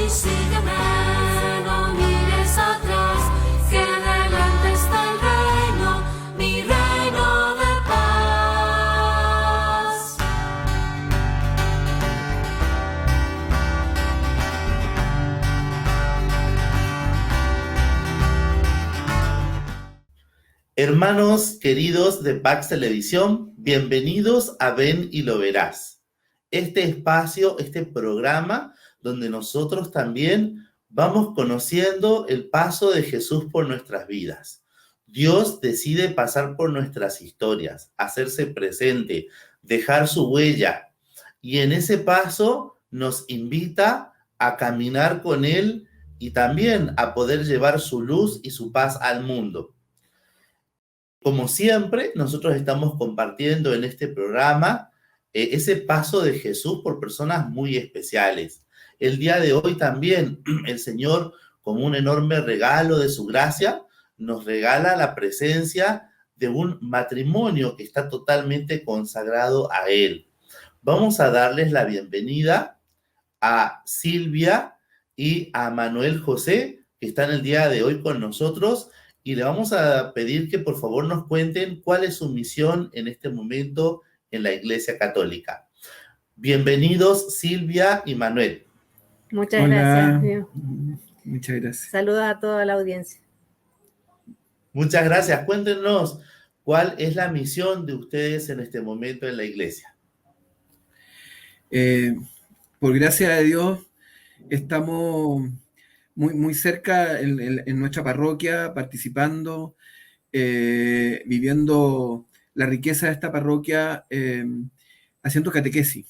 sígueme, no mires atrás, que delante está el reino, mi reino de paz. Hermanos queridos de Pax Televisión, bienvenidos a Ven y lo verás. Este espacio, este programa donde nosotros también vamos conociendo el paso de Jesús por nuestras vidas. Dios decide pasar por nuestras historias, hacerse presente, dejar su huella, y en ese paso nos invita a caminar con Él y también a poder llevar su luz y su paz al mundo. Como siempre, nosotros estamos compartiendo en este programa ese paso de Jesús por personas muy especiales. El día de hoy también el Señor, como un enorme regalo de su gracia, nos regala la presencia de un matrimonio que está totalmente consagrado a Él. Vamos a darles la bienvenida a Silvia y a Manuel José, que están el día de hoy con nosotros, y le vamos a pedir que por favor nos cuenten cuál es su misión en este momento en la Iglesia Católica. Bienvenidos Silvia y Manuel. Muchas Hola. gracias. Muchas gracias. Saludos a toda la audiencia. Muchas gracias. Cuéntenos cuál es la misión de ustedes en este momento en la Iglesia. Por gracia de Dios, estamos muy cerca en nuestra parroquia, participando, viviendo la riqueza de esta parroquia, haciendo catequesis,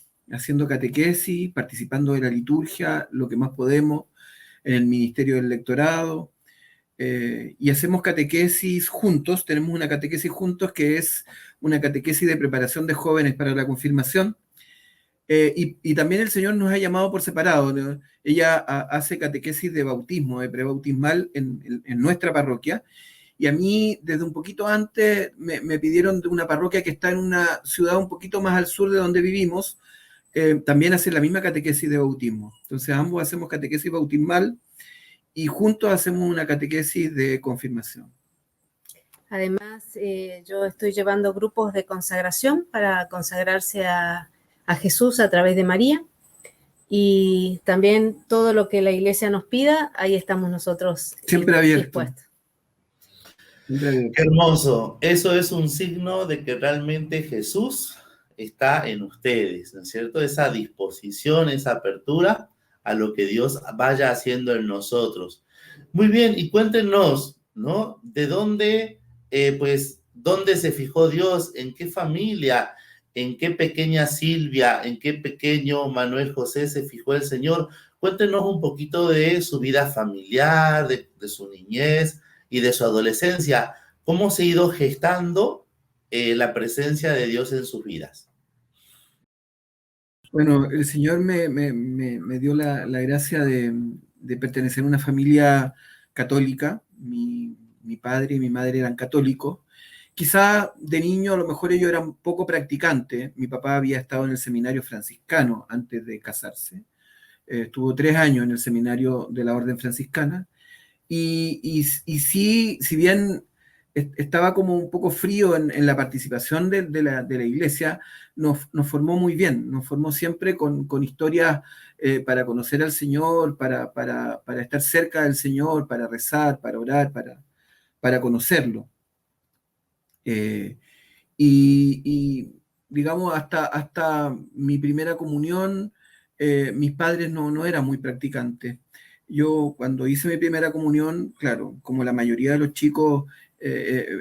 participando de la liturgia, lo que más podemos, en el ministerio del lectorado, y hacemos catequesis juntos. Tenemos una catequesis juntos que es una catequesis de preparación de jóvenes para la confirmación. Y también el Señor nos ha llamado por separado, ¿no? Ella hace catequesis de bautismo, de prebautismal en nuestra parroquia, y a mí desde un poquito antes me pidieron de una parroquia que está en una ciudad un poquito más al sur de donde vivimos, también hacer la misma catequesis de bautismo. Entonces ambos hacemos catequesis bautismal y juntos hacemos una catequesis de confirmación. Además, yo estoy llevando grupos de consagración para consagrarse a Jesús a través de María, y también todo lo que la Iglesia nos pida, ahí estamos nosotros siempre abiertos. Qué hermoso. Eso es un signo de que realmente Jesús está en ustedes, ¿no es cierto? Esa disposición, esa apertura a lo que Dios vaya haciendo en nosotros. Muy bien, y cuéntenos, ¿no? ¿De dónde, dónde se fijó Dios? ¿En qué familia? ¿En qué pequeña Silvia, en qué pequeño Manuel José se fijó el Señor? Cuéntenos un poquito de su vida familiar, de su niñez y de su adolescencia. ¿Cómo se ha ido gestando la presencia de Dios en sus vidas? Bueno, el Señor me dio la gracia de pertenecer a una familia católica. Mi padre y mi madre eran católicos. Quizá de niño a lo mejor ellos eran poco practicantes. Mi papá había estado en el seminario franciscano antes de casarse. Estuvo 3 años en el seminario de la Orden Franciscana. Y sí, si bien estaba como un poco frío en la participación de la iglesia, nos formó muy bien. Nos formó siempre con historias para conocer al Señor, para estar cerca del Señor, para rezar, para orar, para conocerlo. Y digamos, hasta mi primera comunión, mis padres no eran muy practicantes. Yo cuando hice mi primera comunión, claro, como la mayoría de los chicos,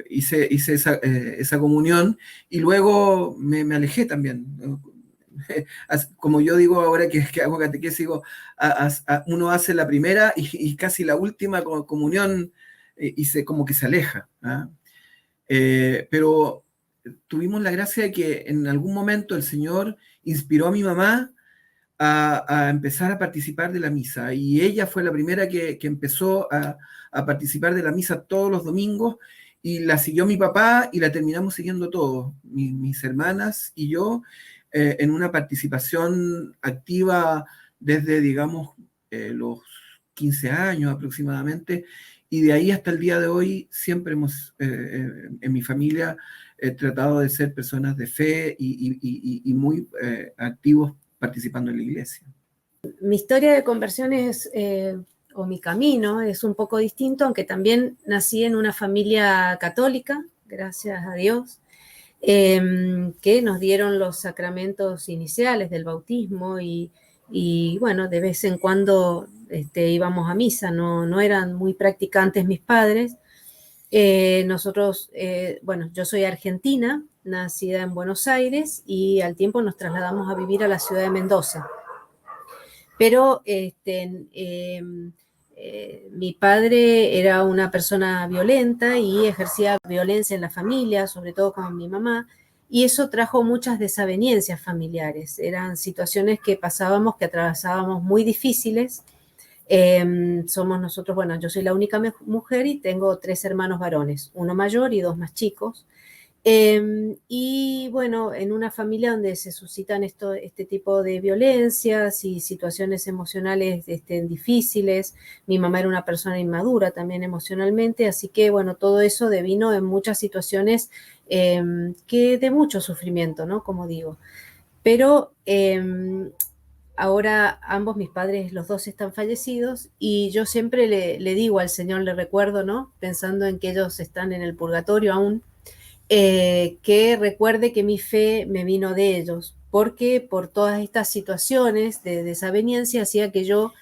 hice esa comunión, y luego me alejé también, ¿no? Como yo digo ahora que hago catequesis, digo, uno hace la primera y casi la última comunión, como que se aleja, ¿ah? Pero tuvimos la gracia de que en algún momento el Señor inspiró a mi mamá a empezar a participar de la misa, y ella fue la primera que empezó a participar de la misa todos los domingos, y la siguió mi papá y la terminamos siguiendo todos, mis hermanas y yo, en una participación activa desde, digamos, los 15 años aproximadamente, y de ahí hasta el día de hoy siempre hemos, en mi familia, tratado de ser personas de fe y muy activos participando en la iglesia. Mi historia de conversión o mi camino es un poco distinto, aunque también nací en una familia católica, gracias a Dios, que nos dieron los sacramentos iniciales del bautismo y bueno, de vez en cuando íbamos a misa, no eran muy practicantes mis padres. Nosotros, bueno, yo soy argentina, nacida en Buenos Aires y al tiempo nos trasladamos a vivir a la ciudad de Mendoza. Pero mi padre era una persona violenta y ejercía violencia en la familia, sobre todo con mi mamá, y eso trajo muchas desavenencias familiares. Eran situaciones que pasábamos, que atravesábamos muy difíciles. Somos nosotros, bueno, yo soy la única mujer y tengo 3 hermanos varones, uno mayor y 2 más chicos. Y bueno, en una familia donde se suscitan este tipo de violencias y situaciones emocionales difíciles. Mi mamá era una persona inmadura también emocionalmente, así que bueno, todo eso devino en muchas situaciones que de mucho sufrimiento, ¿no? Como digo. Pero ahora ambos mis padres, los dos están fallecidos y yo siempre le digo al Señor, le recuerdo, ¿no? Pensando en que ellos están en el purgatorio aún, que recuerde que mi fe me vino de ellos, porque por todas estas situaciones de desaveniencia hacía que yo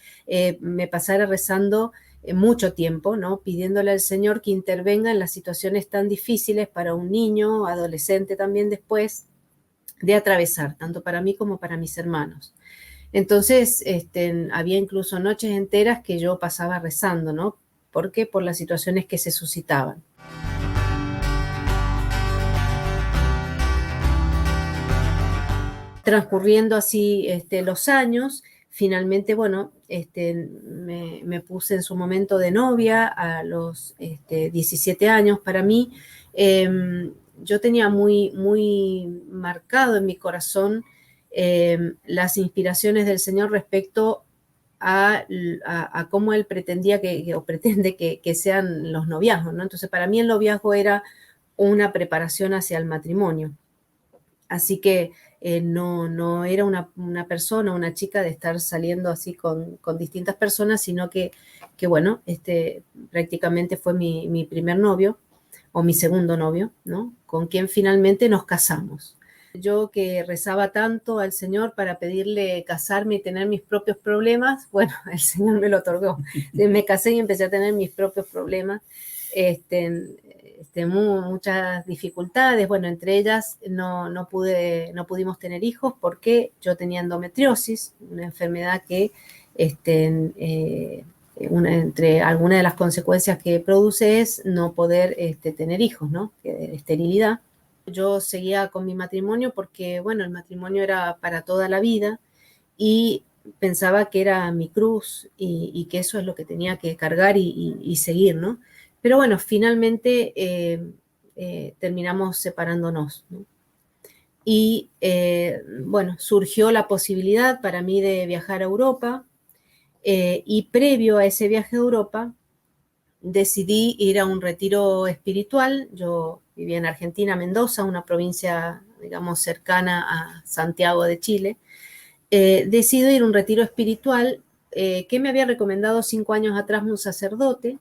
me pasara rezando mucho tiempo, ¿no? Pidiéndole al Señor que intervenga en las situaciones tan difíciles para un niño, adolescente también después, de atravesar, tanto para mí como para mis hermanos. Entonces, había incluso noches enteras que yo pasaba rezando, ¿no? Porque por las situaciones que se suscitaban. Transcurriendo así los años, finalmente, bueno, me puse en su momento de novia a los 17 años. Para mí, yo tenía muy, muy marcado en mi corazón las inspiraciones del Señor respecto a cómo Él pretendía o pretende que sean los noviazgos, ¿no? Entonces, para mí el noviazgo era una preparación hacia el matrimonio. Así que no era una persona, una chica de estar saliendo así con distintas personas, sino que bueno, prácticamente fue mi primer novio, o mi segundo novio, ¿no? Con quien finalmente nos casamos. Yo que rezaba tanto al Señor para pedirle casarme y tener mis propios problemas, bueno, el Señor me lo otorgó. Me casé y empecé a tener mis propios problemas. Muchas dificultades, bueno, entre ellas no pudimos tener hijos porque yo tenía endometriosis, una enfermedad que entre algunas de las consecuencias que produce es no poder tener hijos, ¿no? Esterilidad. Yo seguía con mi matrimonio porque, bueno, el matrimonio era para toda la vida y pensaba que era mi cruz y que eso es lo que tenía que cargar y seguir, ¿no? Pero bueno, finalmente terminamos separándonos, ¿no? Y bueno, surgió la posibilidad para mí de viajar a Europa y previo a ese viaje a Europa decidí ir a un retiro espiritual. Yo vivía en Argentina, Mendoza, una provincia, digamos, cercana a Santiago de Chile. Decido ir a un retiro espiritual que me había recomendado 5 años atrás un sacerdote.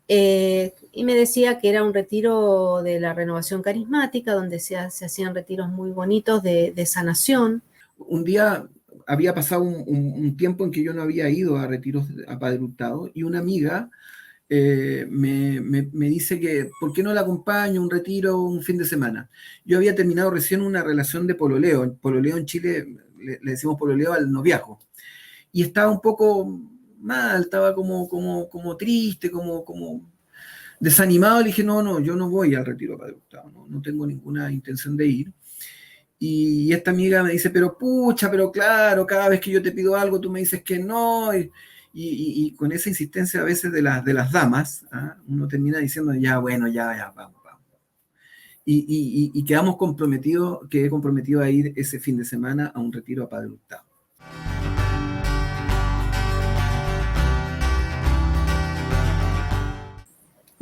Y me decía que era un retiro de la renovación carismática, donde se hacían retiros muy bonitos de sanación. Un día había pasado un tiempo en que yo no había ido a retiros a Padre Hurtado, y una amiga me dice que ¿por qué no la acompaño a un retiro un fin de semana? Yo había terminado recién una relación de pololeo. El pololeo en Chile le decimos pololeo al noviazgo. Y estaba un poco mal, estaba como triste, como desanimado. Le dije, no, yo no voy al retiro Padre Hurtado, no tengo ninguna intención de ir. Y esta amiga me dice, pero claro, cada vez que yo te pido algo, tú me dices que no. Y con esa insistencia a veces de las damas, ¿ah? Uno termina diciendo, ya, bueno, ya, vamos. Y quedé comprometido a ir ese fin de semana a un retiro a Padre Hurtado.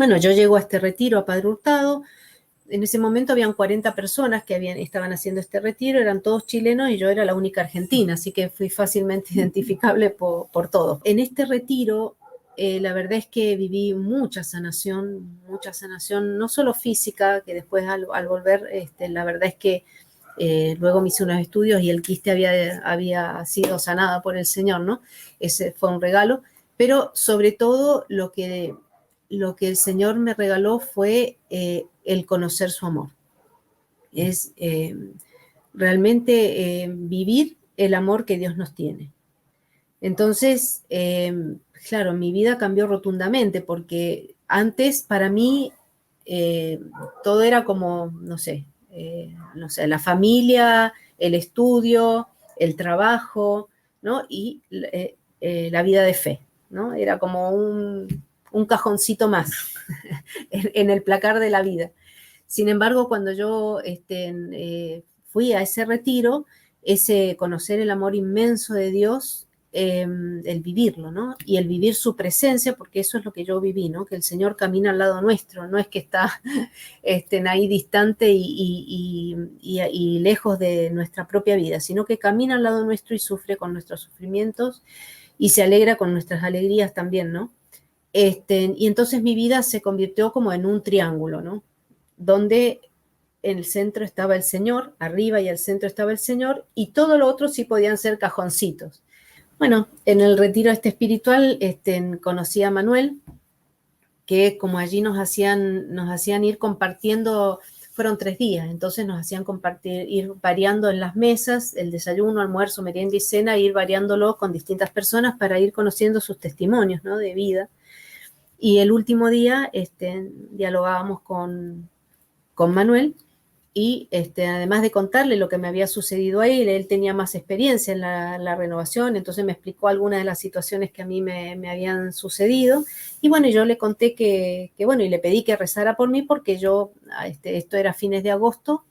Bueno, yo llego a este retiro a Padre Hurtado. En ese momento habían 40 personas que estaban haciendo este retiro, eran todos chilenos y yo era la única argentina, así que fui fácilmente identificable por todos. En este retiro, la verdad es que viví mucha sanación, no solo física, que después al volver, la verdad es que luego me hice unos estudios y el quiste había sido sanada por el Señor, ¿no? Ese fue un regalo, pero sobre todo lo que el Señor me regaló fue el conocer su amor. Es realmente vivir el amor que Dios nos tiene. Entonces, claro, mi vida cambió rotundamente porque antes para mí todo era como, no sé, la familia, el estudio, el trabajo, ¿no? Y la vida de fe, ¿no? Era como un cajoncito más en el placar de la vida. Sin embargo, cuando yo fui a ese retiro, ese conocer el amor inmenso de Dios, el vivirlo, ¿no? Y el vivir su presencia, porque eso es lo que yo viví, ¿no? Que el Señor camina al lado nuestro, no es que está ahí distante y lejos de nuestra propia vida, sino que camina al lado nuestro y sufre con nuestros sufrimientos y se alegra con nuestras alegrías también, ¿no? Y entonces mi vida se convirtió como en un triángulo, ¿no? Donde en el centro estaba el Señor, arriba y al centro estaba el Señor, y todo lo otro sí podían ser cajoncitos. Bueno, en el retiro espiritual conocí a Manuel, que como allí nos hacían ir compartiendo, fueron 3 días, entonces nos hacían compartir, ir variando en las mesas, el desayuno, almuerzo, merienda y cena, ir variándolo con distintas personas para ir conociendo sus testimonios, ¿no? De vida. Y el último día dialogábamos con Manuel y además de contarle lo que me había sucedido a él tenía más experiencia en la renovación, entonces me explicó algunas de las situaciones que a mí me habían sucedido y bueno, yo le conté que bueno, y le pedí que rezara por mí porque yo, esto era fines de agosto,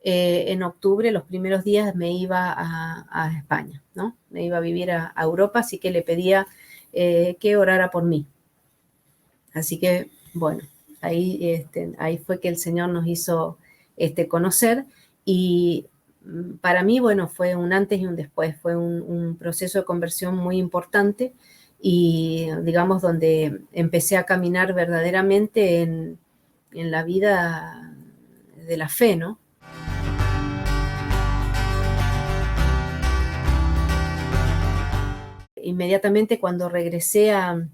en octubre, los primeros días me iba a España, ¿no? Me iba a vivir a Europa, así que le pedía que orara por mí. Así que, bueno, ahí fue que el Señor nos hizo conocer y para mí, bueno, fue un antes y un después, fue un proceso de conversión muy importante y, digamos, donde empecé a caminar verdaderamente en la vida de la fe, ¿no? Inmediatamente cuando regresé a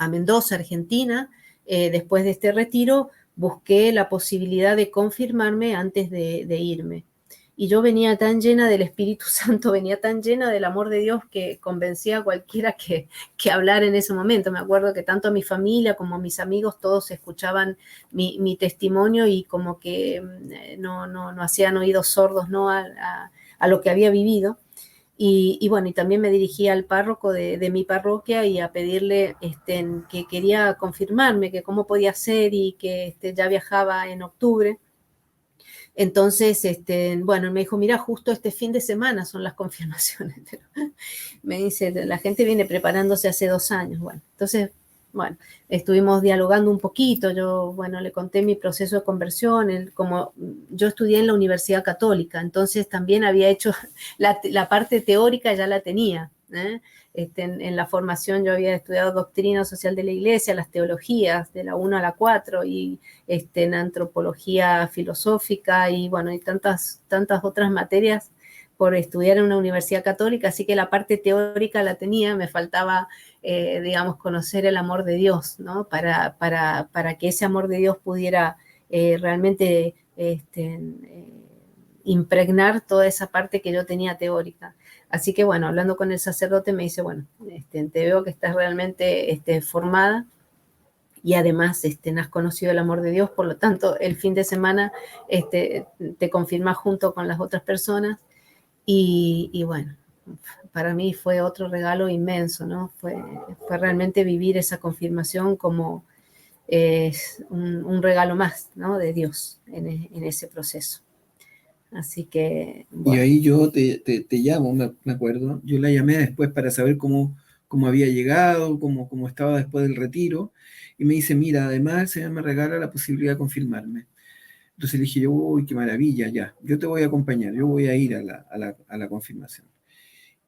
Mendoza, Argentina, después de este retiro, busqué la posibilidad de confirmarme antes de irme. Y yo venía tan llena del Espíritu Santo, venía tan llena del amor de Dios que convencía a cualquiera que hablara en ese momento. Me acuerdo que tanto a mi familia como a mis amigos, todos escuchaban mi testimonio y como que no hacían oídos sordos, ¿no? a lo que había vivido. Y bueno, y también me dirigí al párroco de mi parroquia y a pedirle que quería confirmarme, que cómo podía ser y que ya viajaba en octubre. Entonces, bueno, me dijo, mira, justo este fin de semana son las confirmaciones. Pero me dice, la gente viene preparándose hace 2 años. Bueno, entonces, bueno, estuvimos dialogando un poquito. Yo, bueno, le conté mi proceso de conversión. Como yo estudié en la Universidad Católica, entonces también había hecho la parte teórica, ya la tenía, ¿eh? En la formación yo había estudiado doctrina social de la Iglesia, las teologías de la 1 a la 4 y en antropología filosófica y bueno, y tantas otras materias por estudiar en una universidad católica, así que la parte teórica la tenía, me faltaba, digamos, conocer el amor de Dios, ¿no? Para que ese amor de Dios pudiera realmente impregnar toda esa parte que yo tenía teórica. Así que bueno, hablando con el sacerdote me dice, bueno, te veo que estás realmente formada y además has conocido el amor de Dios, por lo tanto el fin de semana te confirmas junto con las otras personas y bueno, para mí fue otro regalo inmenso, ¿no? Fue realmente vivir esa confirmación como un regalo más, ¿no? De Dios en ese proceso. Así que, Y bueno. ahí yo te llamo, me acuerdo. Yo la llamé después para saber cómo cómo había llegado, cómo estaba después del retiro, y me dice, mira, además el Señor me regala la posibilidad de confirmarme. Entonces le dije yo, uy, qué maravilla, ya, yo te voy a acompañar, yo voy a ir a la confirmación.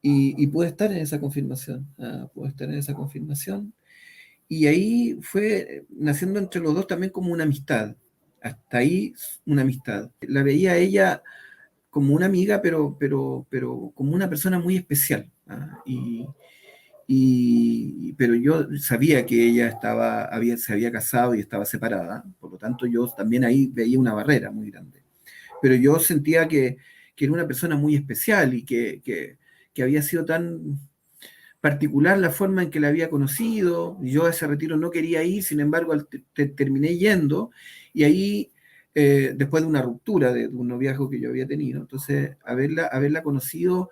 Y pude estar en esa confirmación, pude estar en esa confirmación, y ahí fue naciendo entre los dos también como una amistad, hasta ahí una amistad. La veía a ella como una amiga, pero como una persona muy especial. Pero yo sabía que ella se había casado y estaba separada, por lo tanto yo también ahí veía una barrera muy grande. Pero yo sentía que era una persona muy especial y que había sido tan particular la forma en que la había conocido. Yo a ese retiro no quería ir, sin embargo terminé yendo, y ahí, después de una ruptura de un noviazgo que yo había tenido, entonces haberla conocido,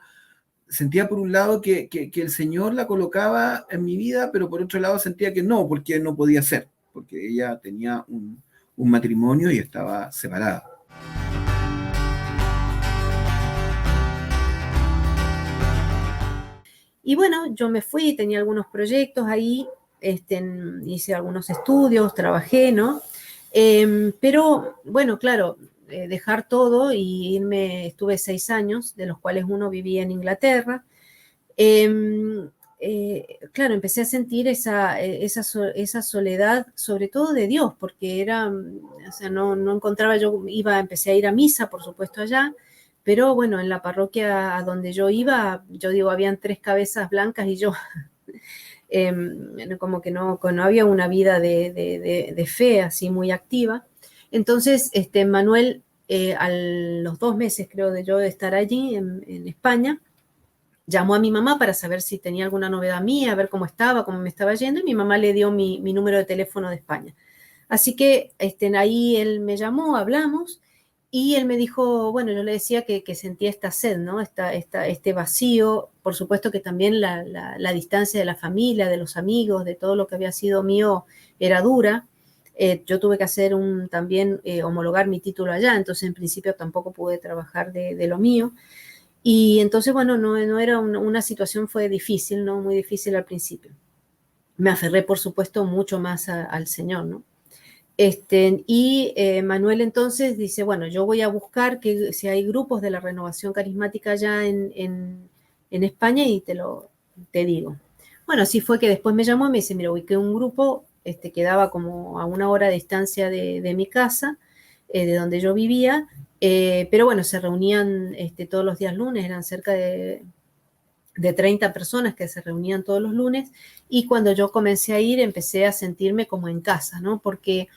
sentía por un lado que el Señor la colocaba en mi vida, pero por otro lado sentía que no, porque no podía ser, porque ella tenía un matrimonio y estaba separada. Y bueno, yo me fui, tenía algunos proyectos ahí, hice algunos estudios, trabajé, ¿no? Pero bueno, claro, dejar todo y irme, estuve 6 años, de los cuales uno vivía en Inglaterra. Claro, empecé a sentir esa soledad, sobre todo de Dios, porque o sea, no encontraba, empecé a ir a misa, por supuesto, allá, pero bueno, en la parroquia a donde yo iba, yo digo, habían 3 cabezas blancas y yo, como que no había una vida de fe así muy activa. Entonces, Manuel, a los 2 meses creo de yo de estar allí en España, llamó a mi mamá para saber si tenía alguna novedad mía, a ver cómo estaba, cómo me estaba yendo, y mi mamá le dio mi número de teléfono de España. Así que ahí él me llamó, hablamos, y él me dijo, bueno, yo le decía que sentía esta sed, ¿no? Este vacío, por supuesto que también la distancia de la familia, de los amigos, de todo lo que había sido mío era dura. Yo tuve que hacer también homologar mi título allá, entonces en principio tampoco pude trabajar de lo mío. Y entonces, bueno, no era una situación, fue difícil, ¿no? Muy difícil al principio. Me aferré, por supuesto, mucho más al Señor, ¿no? Manuel entonces dice, bueno, yo voy a buscar si hay grupos de la renovación carismática allá en España y te digo. Bueno, así fue que después me llamó y me dice, mira, ubiqué un grupo, quedaba como a 1 hora de distancia de mi casa, de donde yo vivía, pero bueno, se reunían todos los días lunes, eran cerca de 30 personas que se reunían todos los lunes, y cuando yo comencé a ir empecé a sentirme como en casa, ¿no? Porque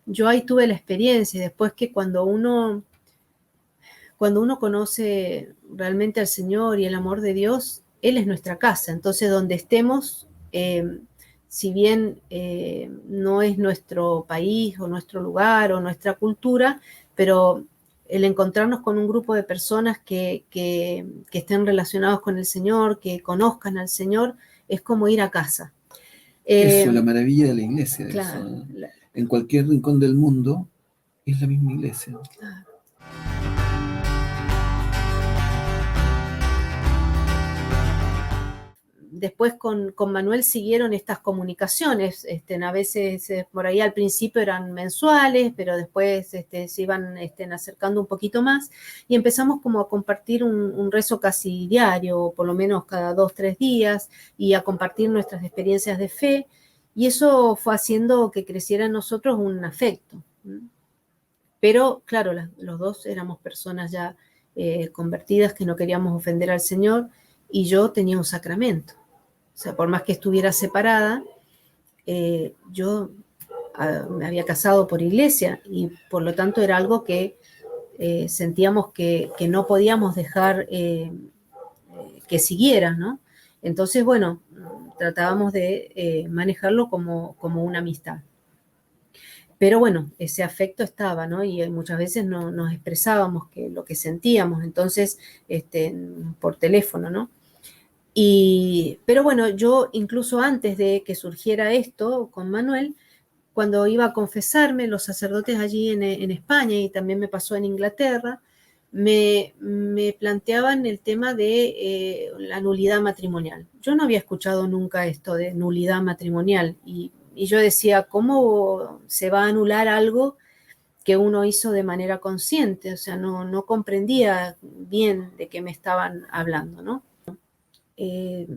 yo ahí tuve la experiencia, y después que cuando uno conoce realmente al Señor y el amor de Dios, Él es nuestra casa. Entonces, donde estemos, si bien no es nuestro país o nuestro lugar o nuestra cultura, pero el encontrarnos con un grupo de personas que estén relacionados con el Señor, que conozcan al Señor, es como ir a casa. Eso, la maravilla de la iglesia. Claro. Eso, en cualquier rincón del mundo es la misma iglesia. Claro. Después con Manuel siguieron estas comunicaciones, a veces por ahí al principio eran mensuales, pero después se iban acercando un poquito más, y empezamos como a compartir un rezo casi diario, por lo menos cada 2, 3 días, y a compartir nuestras experiencias de fe, y eso fue haciendo que creciera en nosotros un afecto. Pero claro, los dos éramos personas ya convertidas, que no queríamos ofender al Señor, y yo tenía un sacramento. O sea, por más que estuviera separada, yo me había casado por iglesia, y por lo tanto era algo que sentíamos que no podíamos dejar que siguiera, ¿no? Entonces, bueno, tratábamos de manejarlo como una amistad. Pero bueno, ese afecto estaba, ¿no? Y muchas veces no nos expresábamos lo que sentíamos, entonces, por teléfono, ¿no? Pero bueno, yo incluso antes de que surgiera esto con Manuel, cuando iba a confesarme, los sacerdotes allí en España, y también me pasó en Inglaterra, me planteaban el tema de la nulidad matrimonial. Yo no había escuchado nunca esto de nulidad matrimonial y yo decía, ¿cómo se va a anular algo que uno hizo de manera consciente? O sea, no comprendía bien de qué me estaban hablando, ¿no?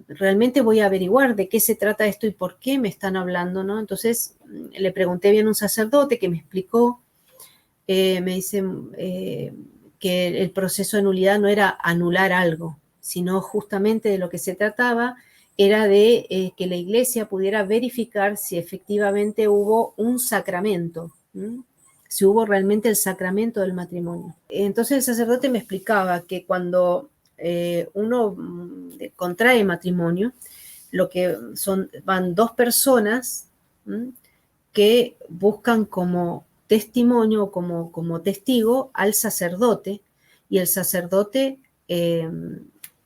Realmente voy a averiguar de qué se trata esto y por qué me están hablando, ¿no? Entonces le pregunté bien a un sacerdote que me explicó, me dice que el proceso de nulidad no era anular algo, sino justamente de lo que se trataba era de que la iglesia pudiera verificar si efectivamente hubo un sacramento, si hubo realmente el sacramento del matrimonio. Entonces el sacerdote me explicaba que cuando uno contrae matrimonio, lo que van dos personas que buscan como testimonio, como testigo al sacerdote, y el sacerdote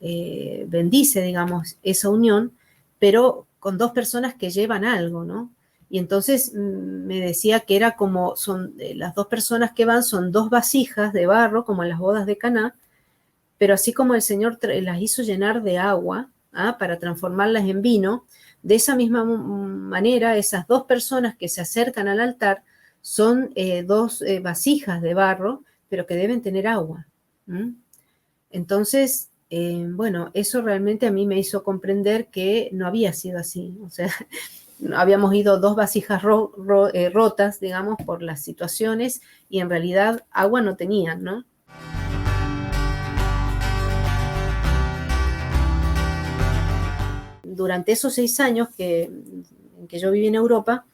bendice, digamos, esa unión, pero con dos personas que llevan algo, ¿no? Y entonces me decía que era como, las dos personas que van son dos vasijas de barro, como en las bodas de Caná, pero así como el Señor las hizo llenar de agua para transformarlas en vino, de esa misma manera, esas dos personas que se acercan al altar son dos vasijas de barro, pero que deben tener agua. Entonces, bueno, eso realmente a mí me hizo comprender que no había sido así. O sea, habíamos ido dos vasijas rotas, digamos, por las situaciones y en realidad agua no tenían, ¿no? Durante esos 6 años en que yo viví en Europa,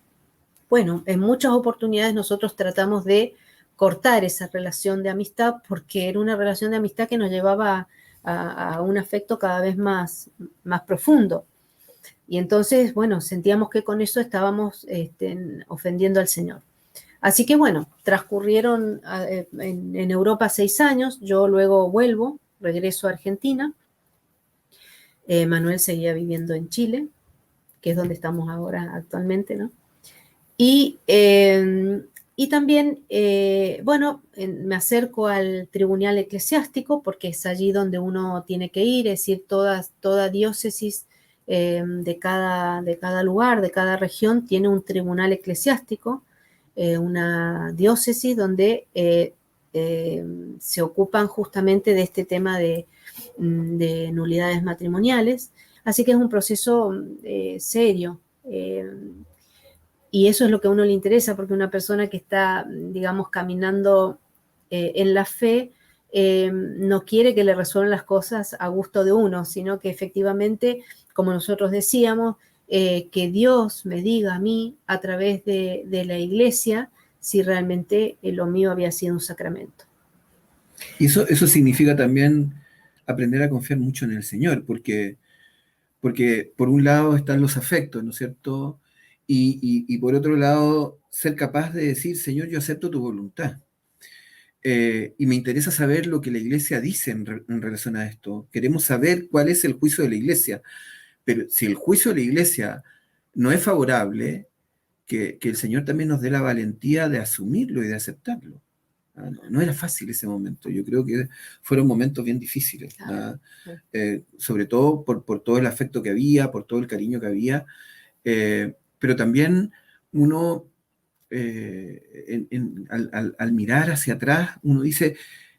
bueno, en muchas oportunidades nosotros tratamos de cortar esa relación de amistad porque era una relación de amistad que nos llevaba a un afecto cada vez más profundo. Y entonces, bueno, sentíamos que con eso estábamos ofendiendo al Señor. Así que, bueno, transcurrieron en Europa 6 años, yo luego regreso a Argentina. Manuel seguía viviendo en Chile, que es donde estamos ahora actualmente, ¿no? Y también, bueno, me acerco al tribunal eclesiástico porque es allí donde uno tiene que ir, es decir, toda diócesis de cada lugar, de cada región, tiene un tribunal eclesiástico, una diócesis donde se ocupan justamente de este tema de nulidades matrimoniales. Así que es un proceso serio. Y eso es lo que a uno le interesa, porque una persona que está, digamos, caminando en la fe, no quiere que le resuelvan las cosas a gusto de uno, sino que efectivamente, como nosotros decíamos, que Dios me diga a mí a través de la iglesia si realmente lo mío había sido un sacramento. Y eso significa también aprender a confiar mucho en el Señor, porque por un lado están los afectos, ¿no es cierto? Y por otro lado, ser capaz de decir, Señor, yo acepto tu voluntad. Y me interesa saber lo que la iglesia dice en relación a esto. Queremos saber cuál es el juicio de la iglesia. Pero si el juicio de la iglesia no es favorable, que el Señor también nos dé la valentía de asumirlo y de aceptarlo. No era fácil ese momento. Yo creo que fueron momentos bien difíciles, sobre todo por todo el afecto que había, por todo el cariño que había, pero también uno, al mirar hacia atrás, uno dice,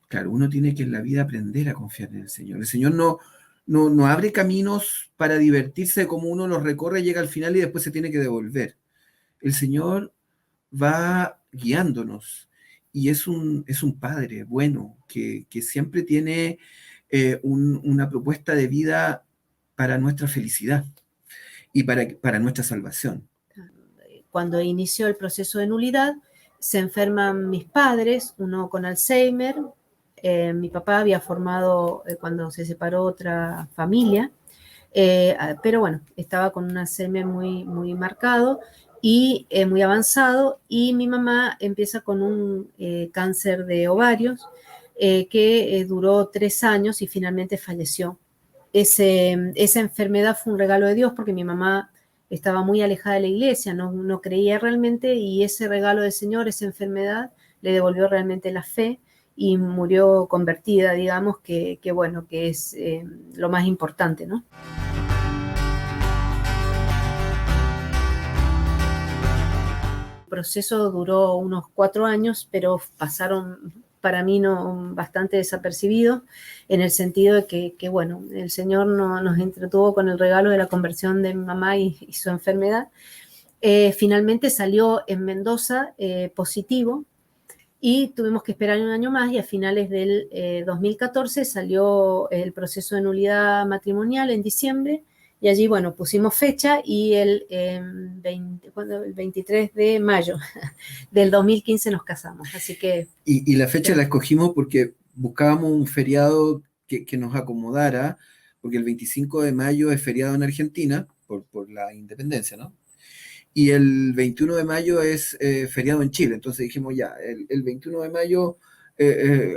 claro, uno tiene que en la vida aprender a confiar en el Señor. El Señor no abre caminos para divertirse como uno los recorre, llega al final y después se tiene que devolver. El Señor va guiándonos y es un padre bueno que siempre tiene una propuesta de vida para nuestra felicidad y para nuestra salvación. Cuando inició el proceso de nulidad, se enferman mis padres, uno con Alzheimer. Mi papá había formado, cuando se separó, otra familia, pero bueno, estaba con un Alzheimer muy marcado y muy avanzado, y mi mamá empieza con un cáncer de ovarios que duró 3 años y finalmente falleció. Esa enfermedad fue un regalo de Dios porque mi mamá estaba muy alejada de la iglesia, no creía realmente, y ese regalo del Señor, esa enfermedad, le devolvió realmente la fe y murió convertida, digamos, que bueno, que es lo más importante, ¿no? El proceso duró unos 4 años, pero pasaron para mí no bastante desapercibidos, en el sentido de que bueno, el Señor nos entretuvo con el regalo de la conversión de mi mamá y su enfermedad. Finalmente salió en Mendoza positivo y tuvimos que esperar un año más, y a finales del 2014 salió el proceso de nulidad matrimonial en diciembre, y allí, bueno, pusimos fecha y el 23 de mayo del 2015 nos casamos, así que... Y la fecha ya. la escogimos porque buscábamos un feriado que nos acomodara, porque el 25 de mayo es feriado en Argentina, por la independencia, ¿no? Y el 21 de mayo es feriado en Chile. Entonces dijimos ya, el 21 de mayo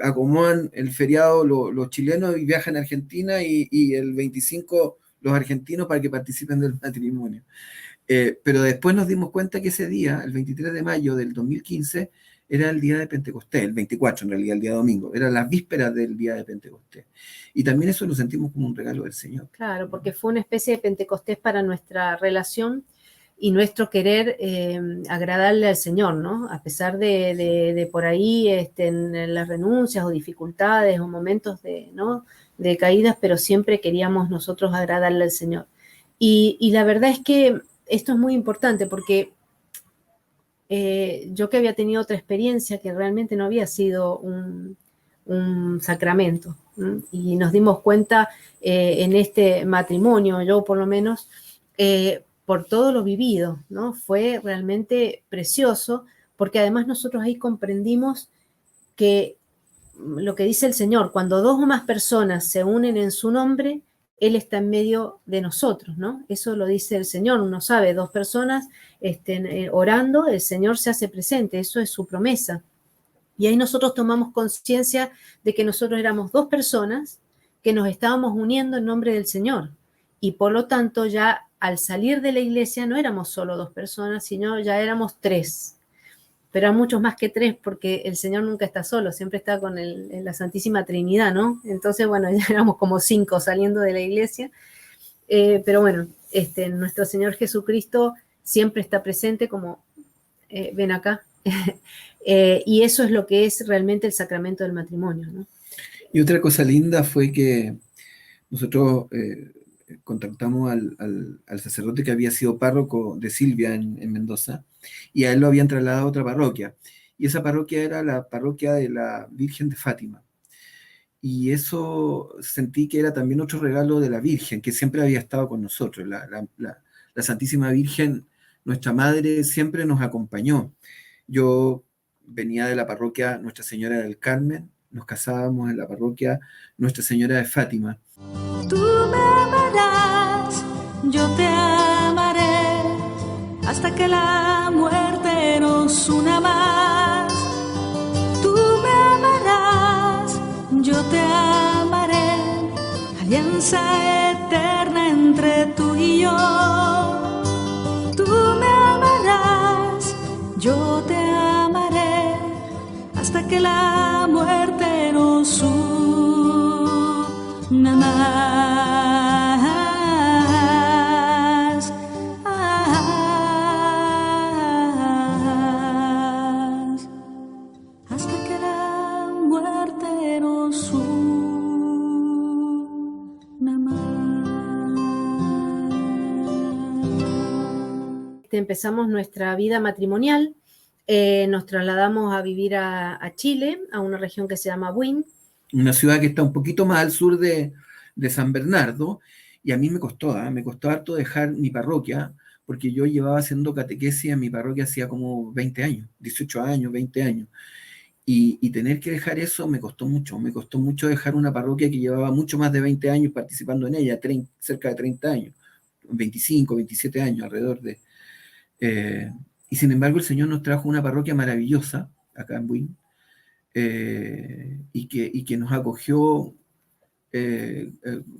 acomodan el feriado los chilenos y viajan a Argentina, y el 25 los argentinos para que participen del matrimonio. Pero después nos dimos cuenta que ese día, el 23 de mayo del 2015, era el día de Pentecostés, el 24 en realidad, el día domingo, era la víspera del día de Pentecostés. Y también eso lo sentimos como un regalo del Señor. Claro, porque fue una especie de Pentecostés para nuestra relación y nuestro querer agradarle al Señor, ¿no? A pesar de por ahí en las renuncias o dificultades o momentos ¿no? de caídas, pero siempre queríamos nosotros agradarle al Señor. Y la verdad es que esto es muy importante porque yo que había tenido otra experiencia que realmente no había sido un sacramento, ¿no? Y nos dimos cuenta en este matrimonio, yo por lo menos, por todo lo vivido, ¿no? Fue realmente precioso, porque además nosotros ahí comprendimos que lo que dice el Señor, cuando 2 o más personas se unen en su nombre, Él está en medio de nosotros, ¿no? Eso lo dice el Señor, uno sabe, 2 personas orando, el Señor se hace presente, eso es su promesa. Y ahí nosotros tomamos conciencia de que nosotros éramos 2 personas que nos estábamos uniendo en nombre del Señor. Y por lo tanto, ya al salir de la iglesia no éramos solo 2 personas, sino ya éramos 3. Pero eran muchos más que 3, porque el Señor nunca está solo, siempre está con la Santísima Trinidad, ¿no? Entonces, bueno, ya éramos como 5 saliendo de la iglesia. Pero bueno, nuestro Señor Jesucristo siempre está presente, como ven acá. Y eso es lo que es realmente el sacramento del matrimonio, ¿no? Y otra cosa linda fue que nosotros contactamos al sacerdote que había sido párroco de Silvia en Mendoza, y a él lo habían trasladado a otra parroquia. Y esa parroquia era la parroquia de la Virgen de Fátima. Y eso sentí que era también otro regalo de la Virgen, que siempre había estado con nosotros. La Santísima Virgen, nuestra Madre, siempre nos acompañó. Yo venía de la parroquia Nuestra Señora del Carmen, nos casábamos en la parroquia Nuestra Señora de Fátima. Tú me amarás, yo te amaré, hasta que la muerte nos una más. Tú me amarás, yo te amaré, alianza eterna entre tú y yo. Tú me amarás, yo te amaré, hasta que la muerte nos una más. Hasta que la muerte nos una más. Empezamos nuestra vida matrimonial, nos trasladamos a vivir a Chile, a una región que se llama Buin. Una ciudad que está un poquito más al sur de San Bernardo, y a mí me costó harto dejar mi parroquia, porque yo llevaba haciendo catequesis en mi parroquia hacía como 20 años, 18 años, 20 años, y tener que dejar eso me costó mucho dejar una parroquia que llevaba mucho más de 20 años participando en ella, cerca de 30 años, 25, 27 años alrededor de... y sin embargo el Señor nos trajo una parroquia maravillosa acá en Buin, y que nos acogió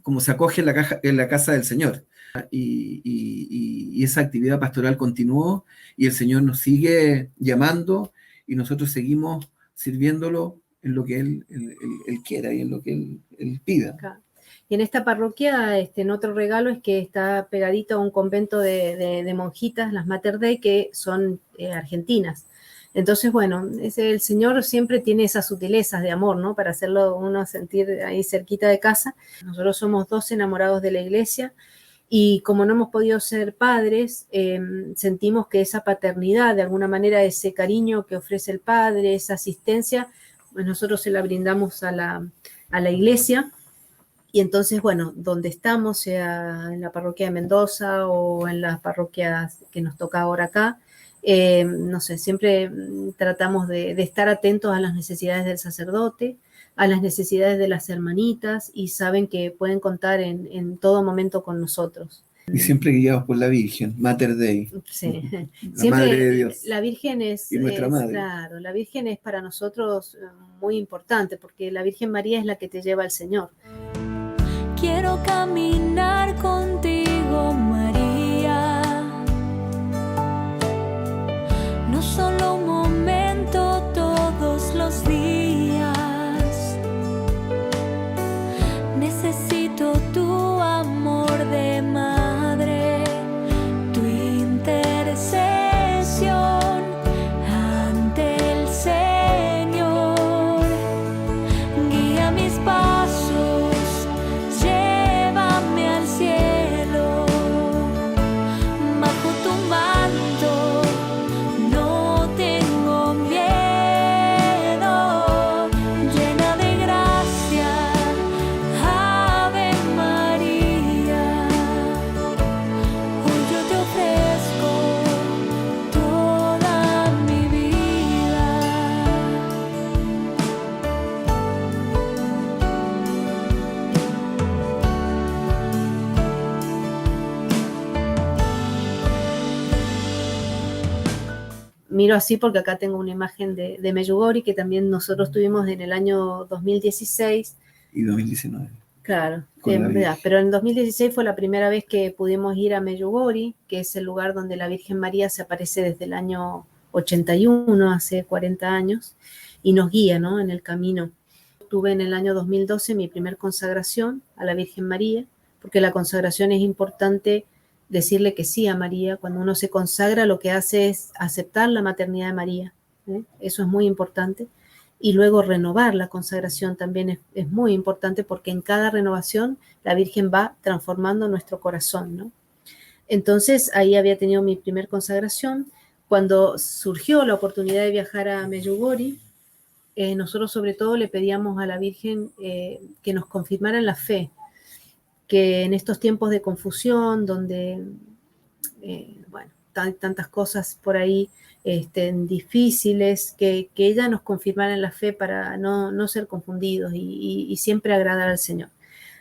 como se acoge en la casa del Señor. Y esa actividad pastoral continuó, y el Señor nos sigue llamando, y nosotros seguimos sirviéndolo lo que él quiera y en lo que él pida. Acá. Y en esta parroquia, en otro regalo es que está pegadito a un convento de monjitas, las Mater Dei, que son argentinas. Entonces, bueno, el Señor siempre tiene esas sutilezas de amor, ¿no? Para hacerlo uno sentir ahí cerquita de casa. Nosotros somos dos enamorados de la iglesia y como no hemos podido ser padres, sentimos que esa paternidad, de alguna manera, ese cariño que ofrece el padre, esa asistencia, pues nosotros se la brindamos a la iglesia. Y entonces, bueno, donde estamos, sea en la parroquia de Mendoza o en las parroquias que nos toca ahora acá, no sé, siempre tratamos de estar atentos a las necesidades del sacerdote, a las necesidades de las hermanitas, y saben que pueden contar en todo momento con nosotros. Y siempre guiados por la Virgen, Mater Dei. Sí. La Siempre Madre de Dios. la Virgen Y nuestra madre. Claro, la Virgen es para nosotros muy importante, porque la Virgen María es la que te lleva al Señor. Quiero caminar contigo, María. No solo un momento, todos los días. Necesito tu amor de madre, tu intercesión ante el Señor. Guía mis pasos, llévame al cielo, bajo tu manto, no tengo miedo, llena de gracia, Ave María. Hoy yo te ofrezco toda mi vida. Miro así porque acá tengo una imagen de Medjugorje que también nosotros tuvimos en el año 2016. Y 2019. Claro, Con la verdad, Virgen. pero en 2016 fue la primera vez que pudimos ir a Medjugorje, que es el lugar donde la Virgen María se aparece desde el año 81, hace 40 años, y nos guía, ¿no?, en el camino. Tuve en el año 2012 mi primer consagración a la Virgen María, porque la consagración es importante decirle que sí a María. Cuando uno se consagra, lo que hace es aceptar la maternidad de María, ¿eh? Eso es muy importante. Y luego renovar la consagración también es muy importante, porque en cada renovación la Virgen va transformando nuestro corazón, ¿no? Entonces ahí había tenido mi primer consagración. Cuando surgió la oportunidad de viajar a Medjugorje, nosotros sobre todo le pedíamos a la Virgen que nos confirmara en la fe, que en estos tiempos de confusión, donde, bueno, tantas cosas por ahí difíciles, que ella nos confirmara en la fe para no ser confundidos y siempre agradar al Señor.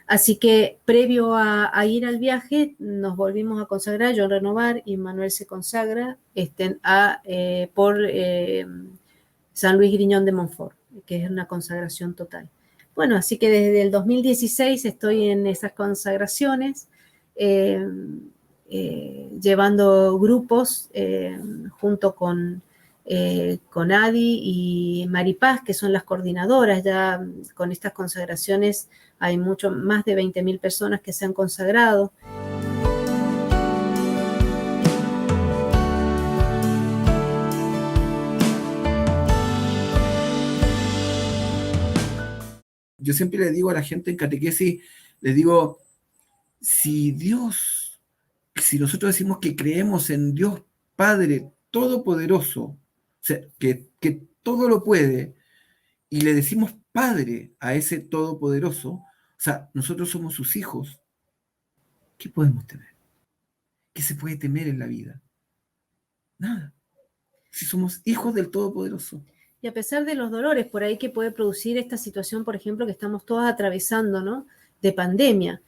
Así que previo a ir al viaje nos volvimos a consagrar, yo a renovar, y Manuel se consagra por San Luis Griñón de Montfort, que es una consagración total. Bueno, así que desde el 2016 estoy en esas consagraciones, llevando grupos junto con Adi y Maripaz, que son las coordinadoras. Ya con estas consagraciones hay más de 20.000 personas que se han consagrado. Yo siempre le digo a la gente en catequesis, les digo, si nosotros decimos que creemos en Dios Padre Todopoderoso, o sea, que todo lo puede, y le decimos Padre a ese Todopoderoso, o sea, nosotros somos sus hijos, ¿qué podemos temer? ¿Qué se puede temer en la vida? Nada. Si somos hijos del Todopoderoso. Y a pesar de los dolores por ahí que puede producir esta situación, por ejemplo, que estamos todos atravesando, ¿no?, de pandemia.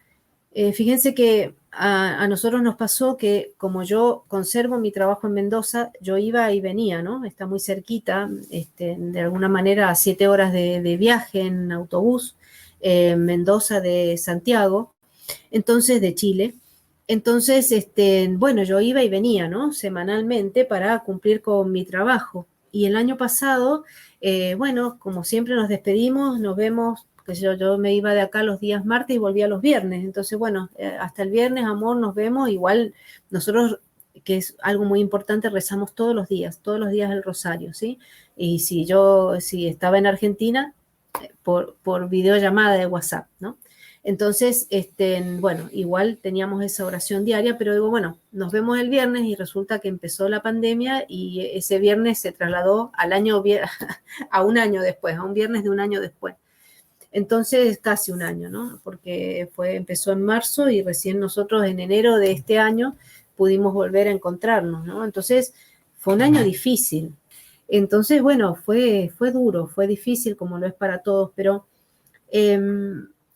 Fíjense que a nosotros nos pasó que, como yo conservo mi trabajo en Mendoza, yo iba y venía, ¿no? Está muy cerquita, de alguna manera a 7 horas de viaje en autobús, Mendoza de Santiago, entonces de Chile. Entonces, bueno, yo iba y venía, ¿no?, semanalmente para cumplir con mi trabajo. Y el año pasado Bueno, como siempre nos despedimos, nos vemos, que yo me iba de acá los días martes y volvía los viernes, entonces bueno, hasta el viernes, amor, nos vemos, igual nosotros, que es algo muy importante, rezamos todos los días el rosario, ¿sí? Y si estaba en Argentina, por videollamada de WhatsApp, ¿no? Entonces, bueno, igual teníamos esa oración diaria, pero digo, bueno, nos vemos el viernes y resulta que empezó la pandemia y ese viernes se trasladó a un año después, a un viernes de un año después. Entonces, casi un año, ¿no? Porque empezó en marzo y recién nosotros en enero de este año pudimos volver a encontrarnos, ¿no? Entonces, fue un año difícil. Entonces, bueno, fue duro, fue difícil como lo es para todos, pero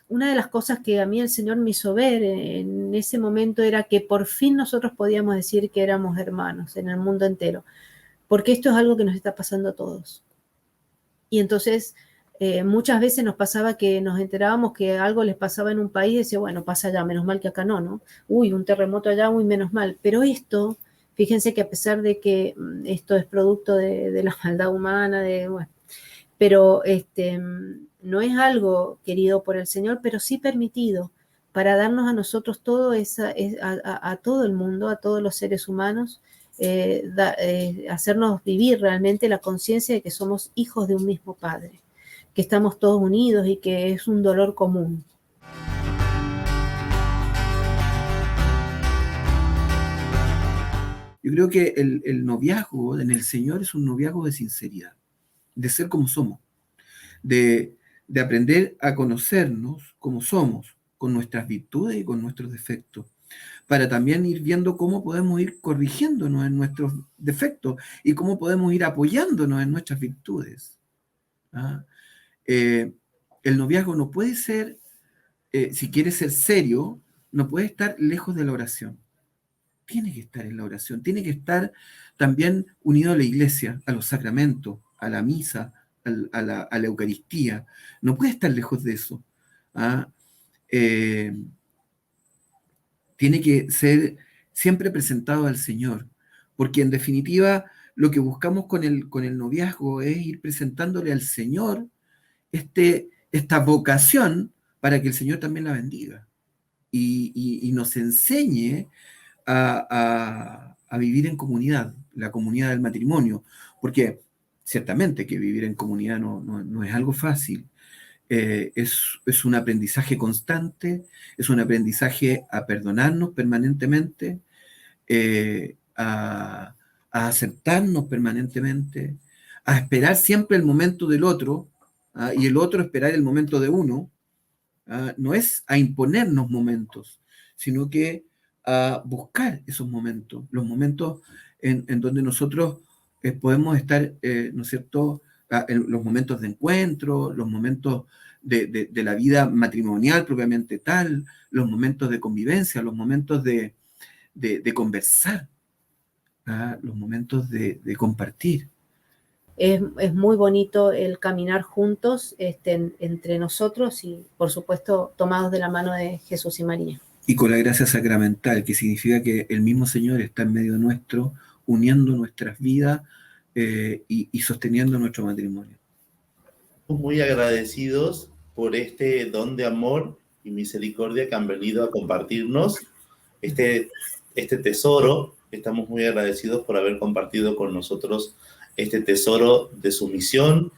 una de las cosas que a mí el Señor me hizo ver en ese momento era que por fin nosotros podíamos decir que éramos hermanos en el mundo entero, porque esto es algo que nos está pasando a todos. Y entonces muchas veces nos pasaba que nos enterábamos que algo les pasaba en un país y decía, bueno, pasa allá, menos mal que acá no. Uy, un terremoto allá, uy, menos mal. Pero esto, fíjense que a pesar de que esto es producto de la maldad humana, bueno, pero no es algo querido por el Señor, pero sí permitido para darnos a nosotros a todo el mundo, a todos los seres humanos, hacernos vivir realmente la conciencia de que somos hijos de un mismo Padre, que estamos todos unidos y que es un dolor común. Yo creo que el noviazgo en el Señor es un noviazgo de sinceridad, de ser como somos, de aprender a conocernos como somos, con nuestras virtudes y con nuestros defectos, para también ir viendo cómo podemos ir corrigiéndonos en nuestros defectos y cómo podemos ir apoyándonos en nuestras virtudes. ¿Ah? El noviazgo no puede ser, si quiere ser serio, no puede estar lejos de la oración. Tiene que estar en la oración, tiene que estar también unido a la iglesia, a los sacramentos, a la misa, a la Eucaristía. No puede estar lejos de eso. ¿Ah? Tiene que ser siempre presentado al Señor, porque en definitiva lo que buscamos con el noviazgo es ir presentándole al Señor esta vocación para que el Señor también la bendiga y nos enseñe a vivir en comunidad, la comunidad del matrimonio, porque ciertamente que vivir en comunidad no es algo fácil. Es un aprendizaje constante, es un aprendizaje a perdonarnos permanentemente, a aceptarnos permanentemente, a esperar siempre el momento del otro, y el otro esperar el momento de uno. No es a imponernos momentos, sino que a buscar esos momentos, los momentos en donde nosotros podemos estar, ¿no es cierto?, en los momentos de encuentro, los momentos de la vida matrimonial propiamente tal, los momentos de convivencia, los momentos de conversar, los momentos de compartir. Es muy bonito el caminar juntos entre nosotros y, por supuesto, tomados de la mano de Jesús y María. Y con la gracia sacramental, que significa que el mismo Señor está en medio nuestro, uniendo nuestras vidas y sosteniendo nuestro matrimonio. Muy agradecidos por este don de amor y misericordia que han venido a compartirnos este tesoro. Estamos muy agradecidos por haber compartido con nosotros este tesoro de su misión,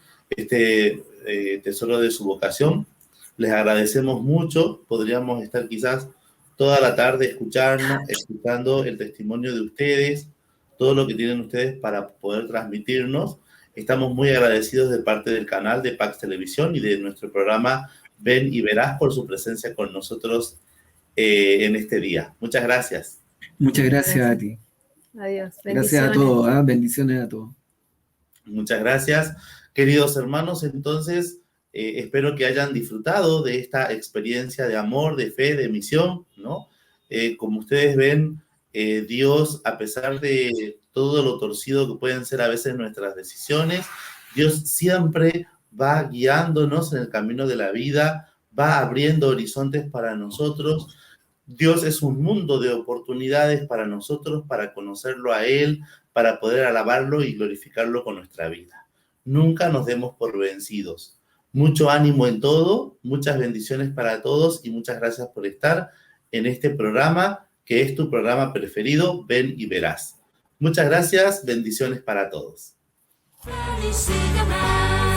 tesoro de su vocación. Les agradecemos mucho. Podríamos estar quizás toda la tarde escuchando el testimonio de ustedes, todo lo que tienen ustedes para poder transmitirnos. Estamos muy agradecidos de parte del canal de Pax Televisión y de nuestro programa Ven y Verás por su presencia con nosotros en este día. Muchas gracias. Muchas gracias a ti. Adiós. Gracias a todos. Bendiciones a todos. Muchas gracias, queridos hermanos. Entonces, espero que hayan disfrutado de esta experiencia de amor, de fe, de misión, ¿no? Como ustedes ven, Dios, a pesar de todo lo torcido que pueden ser a veces nuestras decisiones, Dios siempre va guiándonos en el camino de la vida, va abriendo horizontes para nosotros. Dios es un mundo de oportunidades para nosotros, para conocerlo a Él, para poder alabarlo y glorificarlo con nuestra vida. nunca nos demos por vencidos. Mucho ánimo en todo, muchas bendiciones para todos y muchas gracias por estar en este programa, que es tu programa preferido, Ven y Verás. Muchas gracias, bendiciones para todos. Ven y sígueme.